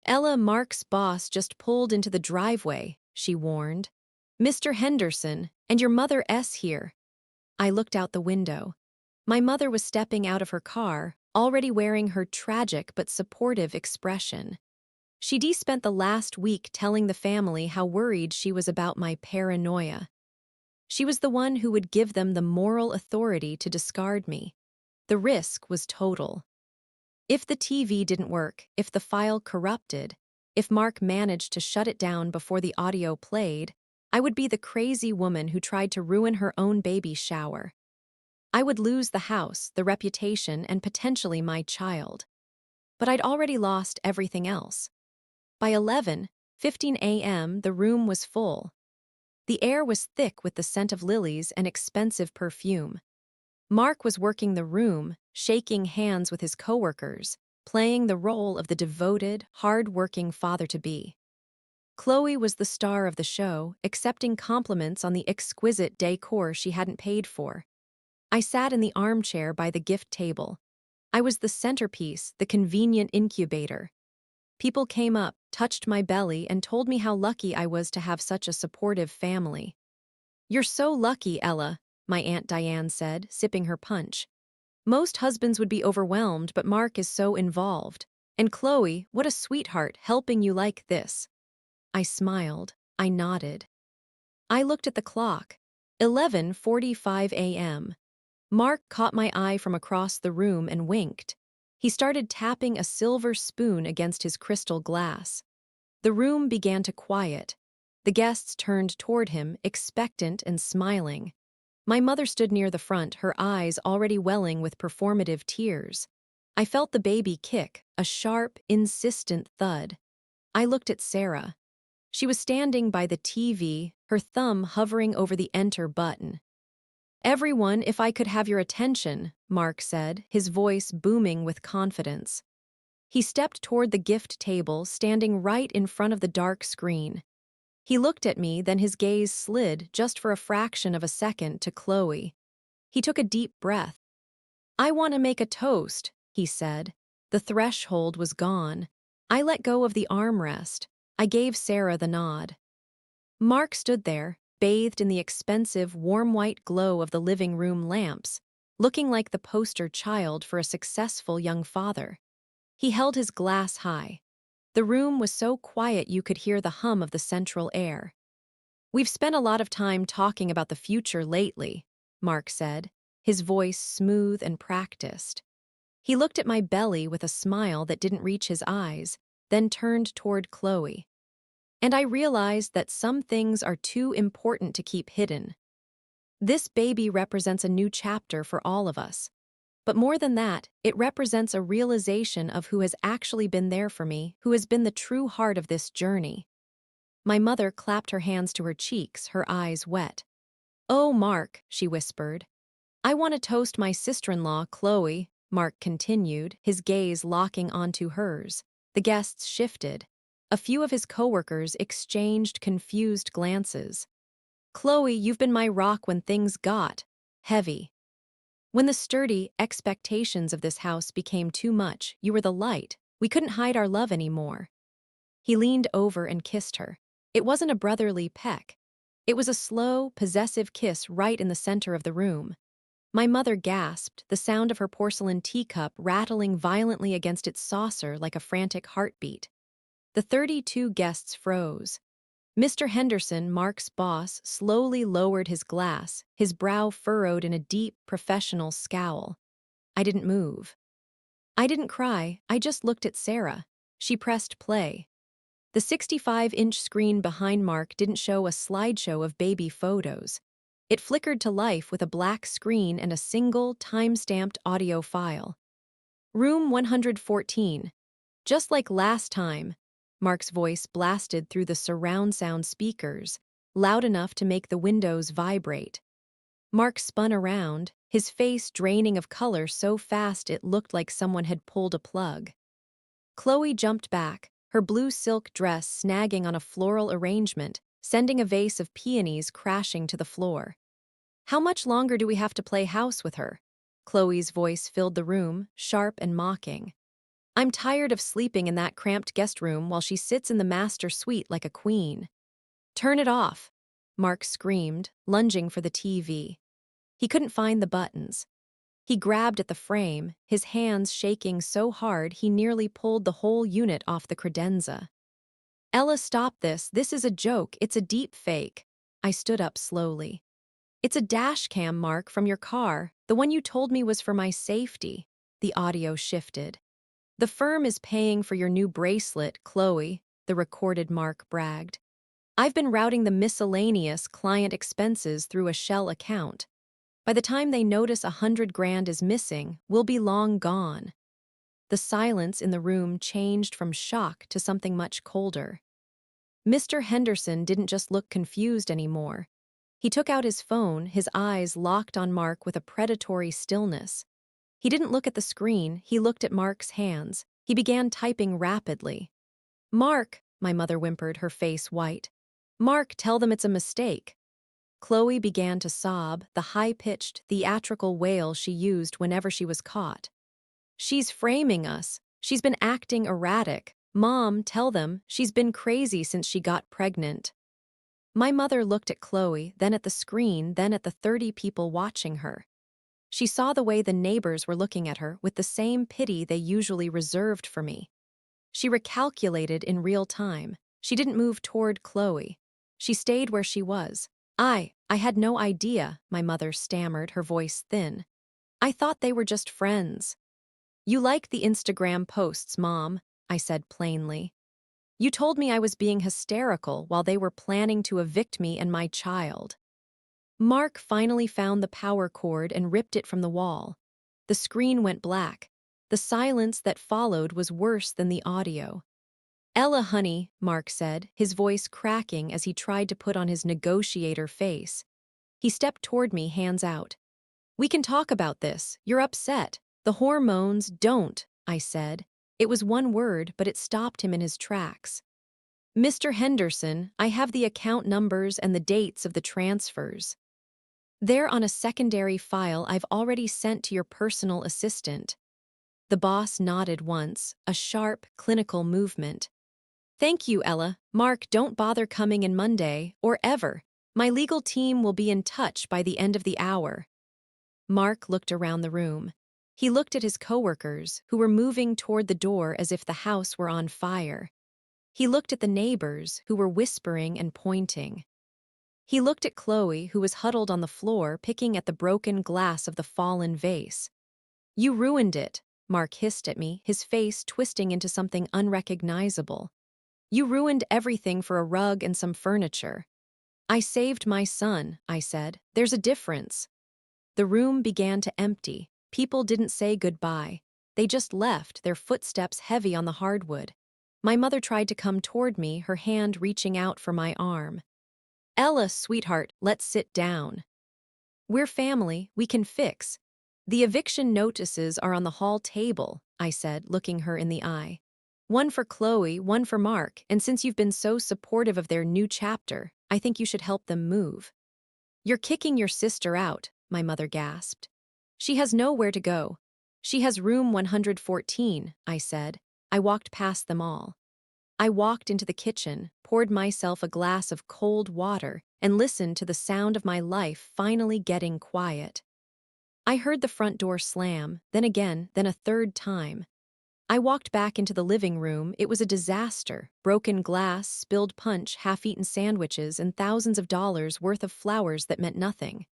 "Ella, Mark's boss just pulled into the driveway," she warned. "Mr. Henderson, and your mother S here." I looked out the window. My mother was stepping out of her car, already wearing her tragic but supportive expression. She spent the last week telling the family how worried she was about my paranoia. She was the one who would give them the moral authority to discard me. The risk was total. If the TV didn't work, if the file corrupted, if Mark managed to shut it down before the audio played, I would be the crazy woman who tried to ruin her own baby shower. I would lose the house, the reputation, and potentially my child. But I'd already lost everything else. By 11:15 a.m., the room was full. The air was thick with the scent of lilies and expensive perfume. Mark was working the room, shaking hands with his coworkers, playing the role of the devoted, hard-working father-to-be. Chloe was the star of the show, accepting compliments on the exquisite decor she hadn't paid for. I sat in the armchair by the gift table. I was the centerpiece, the convenient incubator. People came up, touched my belly, and told me how lucky I was to have such a supportive family. "You're so lucky, Ella," my Aunt Diane said, sipping her punch. "Most husbands would be overwhelmed, but Mark is so involved. And Chloe, what a sweetheart, helping you like this." I smiled. I nodded. I looked at the clock. 11:45 a.m. Mark caught my eye from across the room and winked. He started tapping a silver spoon against his crystal glass. The room began to quiet. The guests turned toward him, expectant and smiling. My mother stood near the front, her eyes already welling with performative tears. I felt the baby kick, a sharp, insistent thud. I looked at Sarah. She was standing by the TV, her thumb hovering over the enter button. "Everyone, if I could have your attention," Mark said, his voice booming with confidence. He stepped toward the gift table, standing right in front of the dark screen. He looked at me, then his gaze slid, just for a fraction of a second, to Chloe. He took a deep breath. "I want to make a toast," he said. The threshold was gone. I let go of the armrest. I gave Sarah the nod. Mark stood there, bathed in the expensive, warm white glow of the living room lamps, looking like the poster child for a successful young father. He held his glass high. The room was so quiet you could hear the hum of the central air. "We've spent a lot of time talking about the future lately," Mark said, his voice smooth and practiced. He looked at my belly with a smile that didn't reach his eyes, then turned toward Chloe. "And I realized that some things are too important to keep hidden. This baby represents a new chapter for all of us. But more than that, it represents a realization of who has actually been there for me, who has been the true heart of this journey." My mother clapped her hands to her cheeks, her eyes wet. "Oh, Mark," she whispered. "I want to toast my sister-in-law, Chloe," Mark continued, his gaze locking onto hers. The guests shifted. A few of his coworkers exchanged confused glances. "Chloe, you've been my rock when things got heavy. When the sturdy expectations of this house became too much, you were the light. We couldn't hide our love anymore." He leaned over and kissed her. It wasn't a brotherly peck. It was a slow, possessive kiss right in the center of the room. My mother gasped, the sound of her porcelain teacup rattling violently against its saucer like a frantic heartbeat. The 32 guests froze. Mr. Henderson, Mark's boss, slowly lowered his glass, his brow furrowed in a deep, professional scowl. I didn't move. I didn't cry, I just looked at Sarah. She pressed play. The 65-inch screen behind Mark didn't show a slideshow of baby photos. It flickered to life with a black screen and a single, time-stamped audio file. Room 114. Just like last time, Mark's voice blasted through the surround sound speakers, loud enough to make the windows vibrate. Mark spun around, his face draining of color so fast it looked like someone had pulled a plug. Chloe jumped back, her blue silk dress snagging on a floral arrangement, sending a vase of peonies crashing to the floor. How much longer do we have to play house with her? Chloe's voice filled the room, sharp and mocking. I'm tired of sleeping in that cramped guest room while she sits in the master suite like a queen. Turn it off, Mark screamed, lunging for the TV. He couldn't find the buttons. He grabbed at the frame, his hands shaking so hard he nearly pulled the whole unit off the credenza. Ella, stop this. This is a joke. It's a deep fake. I stood up slowly. It's a dash cam, Mark, from your car. The one you told me was for my safety. The audio shifted. The firm is paying for your new bracelet, Chloe, the recorded Mark bragged. I've been routing the miscellaneous client expenses through a shell account. By the time they notice $100,000 is missing, we'll be long gone. The silence in the room changed from shock to something much colder. Mr. Henderson didn't just look confused anymore. He took out his phone, his eyes locked on Mark with a predatory stillness. He didn't look at the screen, he looked at Mark's hands. He began typing rapidly. Mark, my mother whimpered, her face white. Mark, tell them it's a mistake. Chloe began to sob, the high-pitched, theatrical wail she used whenever she was caught. She's framing us. She's been acting erratic. Mom, tell them, she's been crazy since she got pregnant. My mother looked at Chloe, then at the screen, then at the 30 people watching her. She saw the way the neighbors were looking at her with the same pity they usually reserved for me. She recalculated in real time. She didn't move toward Chloe. She stayed where she was. I had no idea, my mother stammered, her voice thin. I thought they were just friends. You like the Instagram posts, Mom, I said plainly. You told me I was being hysterical while they were planning to evict me and my child. Mark finally found the power cord and ripped it from the wall. The screen went black. The silence that followed was worse than the audio. Ella, honey, Mark said, his voice cracking as he tried to put on his negotiator face. He stepped toward me, hands out. We can talk about this. You're upset. The hormones don't, I said. It was one word, but it stopped him in his tracks. Mr. Henderson, I have the account numbers and the dates of the transfers. They're on a secondary file I've already sent to your personal assistant. The boss nodded once, a sharp, clinical movement. Thank you, Ella. Mark, don't bother coming in Monday, or ever. My legal team will be in touch by the end of the hour. Mark looked around the room. He looked at his coworkers, who were moving toward the door as if the house were on fire. He looked at the neighbors, who were whispering and pointing. He looked at Chloe, who was huddled on the floor, picking at the broken glass of the fallen vase. You ruined it, Mark hissed at me, his face twisting into something unrecognizable. You ruined everything for a rug and some furniture. I saved my son, I said. There's a difference. The room began to empty. People didn't say goodbye. They just left, their footsteps heavy on the hardwood. My mother tried to come toward me, her hand reaching out for my arm. Ella, sweetheart, let's sit down. We're family, we can fix. The eviction notices are on the hall table, I said, looking her in the eye. One for Chloe, one for Mark, and since you've been so supportive of their new chapter, I think you should help them move. You're kicking your sister out, my mother gasped. She has nowhere to go. She has room 114, I said. I walked past them all. I walked into the kitchen, poured myself a glass of cold water, and listened to the sound of my life finally getting quiet. I heard the front door slam, then again, then a third time. I walked back into the living room. It was a disaster. Broken glass, spilled punch, half-eaten sandwiches, and thousands of dollars worth of flowers that meant nothing.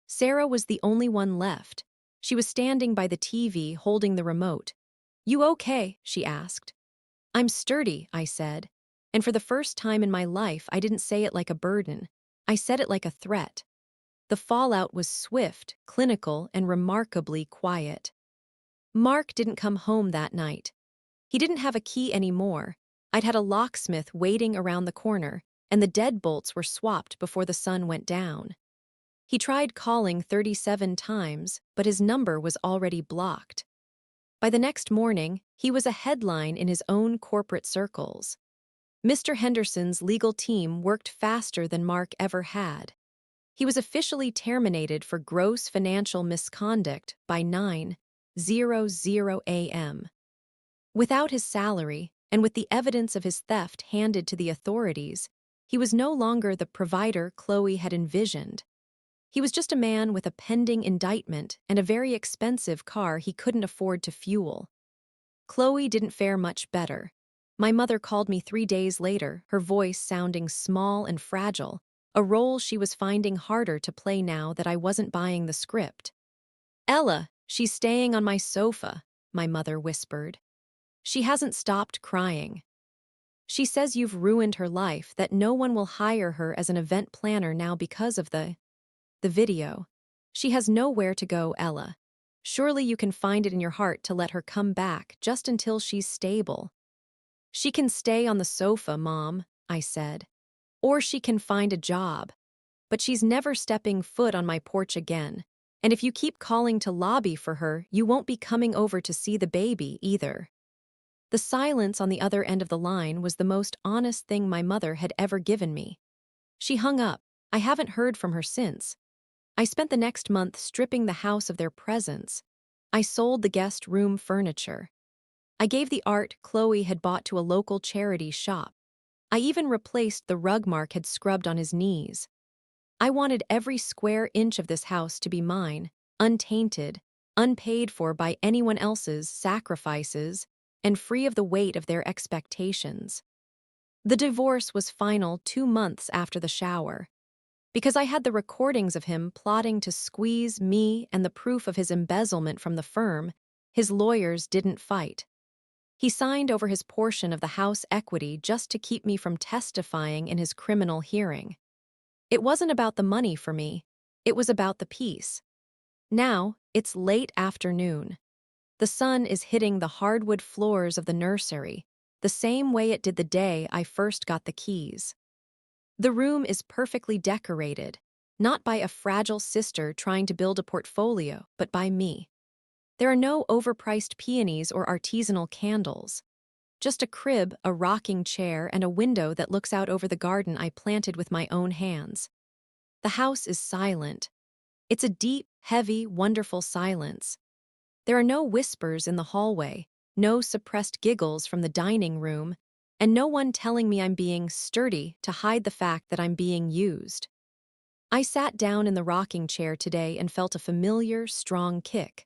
Sarah was the only one left. She was standing by the TV, holding the remote. "You okay?" she asked. "I'm sturdy," I said. And for the first time in my life, I didn't say it like a burden. I said it like a threat. The fallout was swift, clinical, and remarkably quiet. Mark didn't come home that night. He didn't have a key anymore. I'd had a locksmith waiting around the corner, and the deadbolts were swapped before the sun went down. He tried calling 37 times, but his number was already blocked. By the next morning, he was a headline in his own corporate circles. Mr. Henderson's legal team worked faster than Mark ever had. He was officially terminated for gross financial misconduct by 9:00 a.m. Without his salary, and with the evidence of his theft handed to the authorities, he was no longer the provider Chloe had envisioned. He was just a man with a pending indictment and a very expensive car he couldn't afford to fuel. Chloe didn't fare much better. My mother called me 3 days later, her voice sounding small and fragile, a role she was finding harder to play now that I wasn't buying the script. "Ella, she's staying on my sofa," my mother whispered. "She hasn't stopped crying. She says you've ruined her life, that no one will hire her as an event planner now because of the video. She has nowhere to go, Ella. Surely you can find it in your heart to let her come back just until she's stable." "She can stay on the sofa, Mom," I said. "Or she can find a job. But she's never stepping foot on my porch again. And if you keep calling to lobby for her, you won't be coming over to see the baby either." The silence on the other end of the line was the most honest thing my mother had ever given me. She hung up. I haven't heard from her since. I spent the next month stripping the house of their presents. I sold the guest room furniture. I gave the art Chloe had bought to a local charity shop. I even replaced the rug Mark had scrubbed on his knees. I wanted every square inch of this house to be mine, untainted, unpaid for by anyone else's sacrifices, and free of the weight of their expectations. The divorce was final 2 months after the shower. Because I had the recordings of him plotting to squeeze me and the proof of his embezzlement from the firm, his lawyers didn't fight. He signed over his portion of the house equity just to keep me from testifying in his criminal hearing. It wasn't about the money for me. It was about the peace. Now, it's late afternoon. The sun is hitting the hardwood floors of the nursery, the same way it did the day I first got the keys. The room is perfectly decorated, not by a fragile sister trying to build a portfolio, but by me. There are no overpriced peonies or artisanal candles. Just a crib, a rocking chair, and a window that looks out over the garden I planted with my own hands. The house is silent. It's a deep, heavy, wonderful silence. There are no whispers in the hallway, no suppressed giggles from the dining room, and no one telling me I'm being sturdy to hide the fact that I'm being used. I sat down in the rocking chair today and felt a familiar, strong kick.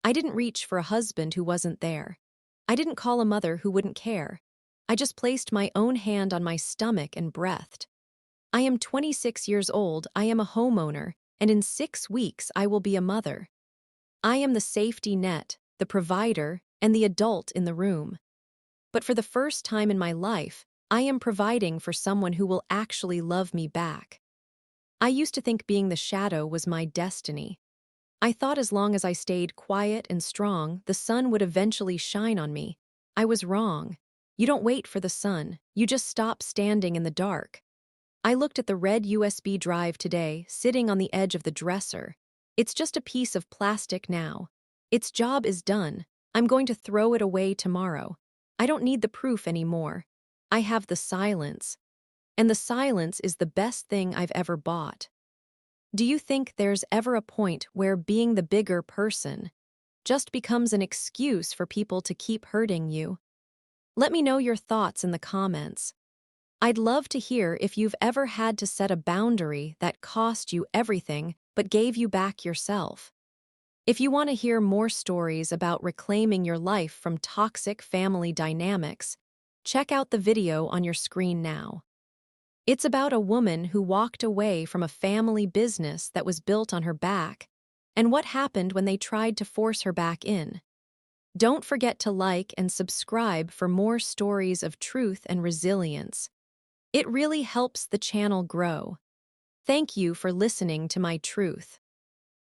I didn't reach for a husband who wasn't there. I didn't call a mother who wouldn't care. I just placed my own hand on my stomach and breathed. I am 26 years old, I am a homeowner, and in 6 weeks I will be a mother. I am the safety net, the provider, and the adult in the room. But for the first time in my life, I am providing for someone who will actually love me back. I used to think being the shadow was my destiny. I thought as long as I stayed quiet and strong, the sun would eventually shine on me. I was wrong. You don't wait for the sun, you just stop standing in the dark. I looked at the red USB drive today, sitting on the edge of the dresser. It's just a piece of plastic now. Its job is done. I'm going to throw it away tomorrow. I don't need the proof anymore. I have the silence. And the silence is the best thing I've ever bought. Do you think there's ever a point where being the bigger person just becomes an excuse for people to keep hurting you? Let me know your thoughts in the comments. I'd love to hear if you've ever had to set a boundary that cost you everything but gave you back yourself. If you want to hear more stories about reclaiming your life from toxic family dynamics, check out the video on your screen now. It's about a woman who walked away from a family business that was built on her back, and what happened when they tried to force her back in. Don't forget to like and subscribe for more stories of truth and resilience. It really helps the channel grow. Thank you for listening to my truth.